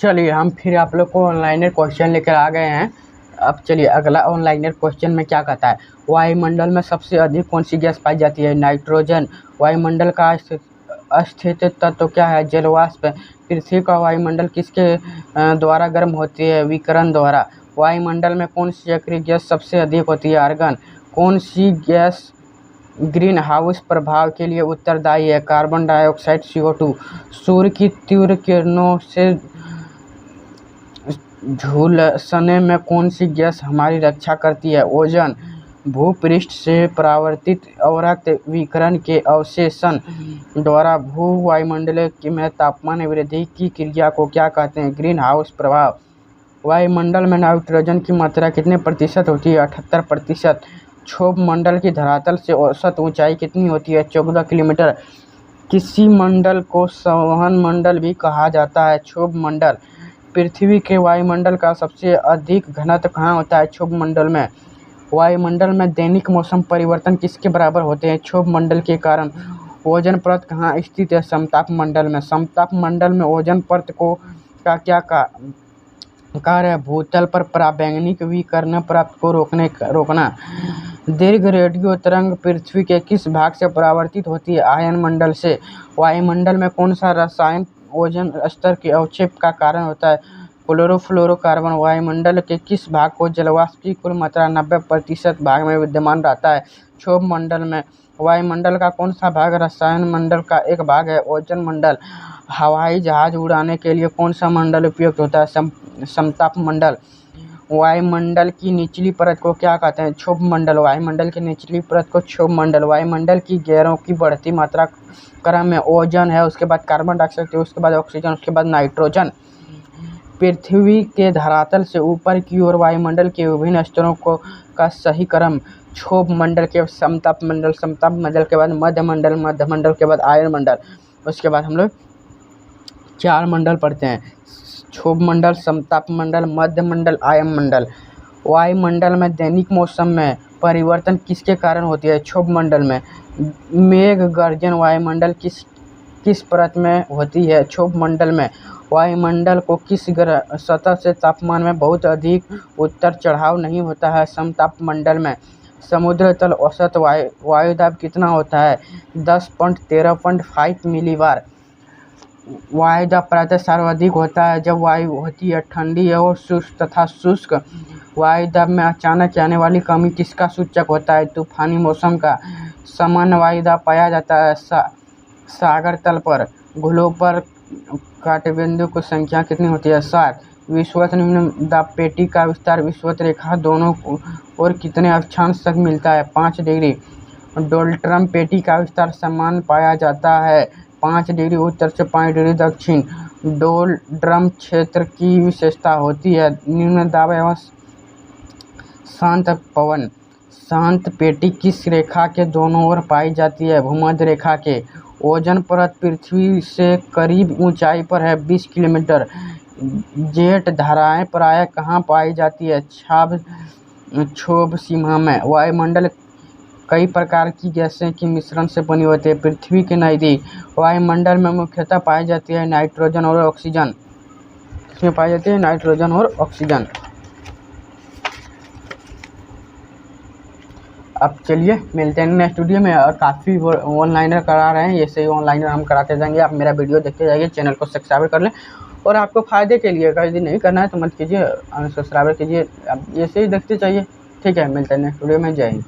चलिए हम फिर आप लोग को ऑनलाइनर क्वेश्चन लेकर आ गए हैं। अब चलिए अगला ऑनलाइनर क्वेश्चन में क्या कहता है, वायुमंडल में सबसे अधिक कौन सी गैस पाई जाती है? नाइट्रोजन। वायुमंडल का अस्थित तत्व क्या है? जलवाष्प। पृथ्वी का वायुमंडल किसके द्वारा गर्म होती है? विकिरण द्वारा। वायुमंडल में कौन सी चक्रीय गैस सबसे अधिक होती है? आर्गन। कौन सी गैस ग्रीन हाउस प्रभाव के लिए उत्तरदायी है? Carbon dioxide, CO2। सूर्य की तीव्र किरणों से झुलसने में कौन सी गैस हमारी रक्षा करती है? ओजोन। भूपृष्ठ से परावर्तित अवरक्त विकिरण के अवशेषण द्वारा भू वायुमंडल में तापमान वृद्धि की क्रिया को क्या कहते हैं? ग्रीन हाउस प्रभाव। वायुमंडल में नाइट्रोजन की मात्रा कितने प्रतिशत होती है? 78%। क्षोभ मंडल की धरातल से औसत ऊंचाई कितनी होती है? 14 किलोमीटर। किसी मंडल को संवहन मंडल भी कहा जाता है? क्षोभ मंडल। पृथ्वी के वायुमंडल का सबसे अधिक घनत्व कहाँ होता है? क्षोभ मंडल में। वायुमंडल में दैनिक मौसम परिवर्तन किसके बराबर होते हैं? क्षोभ मंडल के कारण। ओजोन परत कहाँ स्थित है? समताप मंडल में। समताप मंडल में ओजोन परत को का क्या कार्य है? भूतल पर पराबैंगनी विकिरण परत को रोकना। दीर्घ रेडियो तरंग पृथ्वी के किस भाग से परावर्तित होती है? आयन मंडल से। वायुमंडल में कौन सा रसायन ओजोन स्तर के अवक्षेप का कारण होता है? क्लोरोफ्लोरोकार्बन। वायुमंडल के किस भाग को जलवाष्प की कुल मात्रा 90% भाग में विद्यमान रहता है? क्षोभ मंडल में। वायुमंडल का कौन सा भाग रसायन मंडल का एक भाग है? ओजोन मंडल। हवाई जहाज उड़ाने के लिए कौन सा मंडल उपयुक्त होता है? समताप मंडल। वायुमंडल की निचली परत को क्या कहते हैं? क्षोभ मंडल। वायुमंडल की निचली परत को क्षोभ मंडल। वायुमंडल की गैसों की बढ़ती मात्रा क्रम में ओजोन है, उसके बाद कार्बन डाइऑक्साइड, उसके बाद ऑक्सीजन, उसके बाद नाइट्रोजन। पृथ्वी के धरातल से ऊपर की ओर वायुमंडल के विभिन्न स्तरों का सही क्रम। क्षोभ मंडल के समताप मंडल, समताप मंडल के बाद मध्य मंडल, मध्य मंडल के बाद आयन मंडल। उसके बाद हम लोग 4 मंडल पढ़ते हैं: क्षोभ मंडल, समताप मंडल, मध्य मंडल, आयन मंडल। वायुमंडल में दैनिक मौसम में परिवर्तन किसके कारण होती है? क्षोभ मंडल में। मेघ गर्जन वायुमंडल किस परत में होती है? क्षोभ मंडल में। वायुमंडल को किस सतह से तापमान में बहुत अधिक उतार चढ़ाव नहीं होता है? समताप मंडल में। समुद्र तल औसत वायुदाब कितना होता है? 10.13.5 मिलीबार। वायुदाब प्रायतः सर्वाधिक होता है जब वायु होती है ठंडी और शुष्क तथा शुष्क। वायुदाब में अचानक आने वाली कमी किसका सूचक होता है? तूफानी मौसम का। सामान्य वायुदाब पाया जाता है सागर तल पर। ग्लोब पर कांटेबिंदु की संख्या कितनी होती है? 7। विषुवत निम्न दाब पेटी का विस्तार विषुवत रेखा दोनों ओर कितने अक्षांश तक मिलता है? 5 डिग्री। डोल्ट्रम पेटी का विस्तार समान पाया जाता है 5 डिग्री उत्तर से 5 डिग्री दक्षिण। डोल्ट्रम क्षेत्र की विशेषता होती है निम्न दाब एवं शांत पवन। शांत पेटी किस रेखा के दोनों ओर पाई जाती है? भूमध्य रेखा के। ओजोन परत पृथ्वी से करीब ऊंचाई पर है 20 किलोमीटर। जेट धाराएं प्रायः कहाँ पाई जाती है? क्षोभ सीमा में। वायुमंडल कई प्रकार की गैसें के मिश्रण से बनी होती है पृथ्वी के नज़दीक। वायुमंडल में मुख्यतः पाई जाती है नाइट्रोजन और ऑक्सीजन। इसमें पाई जाती है नाइट्रोजन और ऑक्सीजन। अब चलिए मिलते हैं नेक्स्ट वीडियो में। और काफ़ी ऑनलाइनर करा रहे हैं, ऐसे ही ऑनलाइनर हम कराते जाएंगे। आप मेरा वीडियो देखते जाइए, चैनल को सब्सक्राइब कर लें। और आपको फ़ायदे के लिए अगर यदि नहीं करना है तो मत कीजिए, सब्सक्राइब कीजिए। आप ऐसे ही देखते चाहिए। ठीक है, मिलते हैं नेक्स्ट वीडियो में। जय हिंद।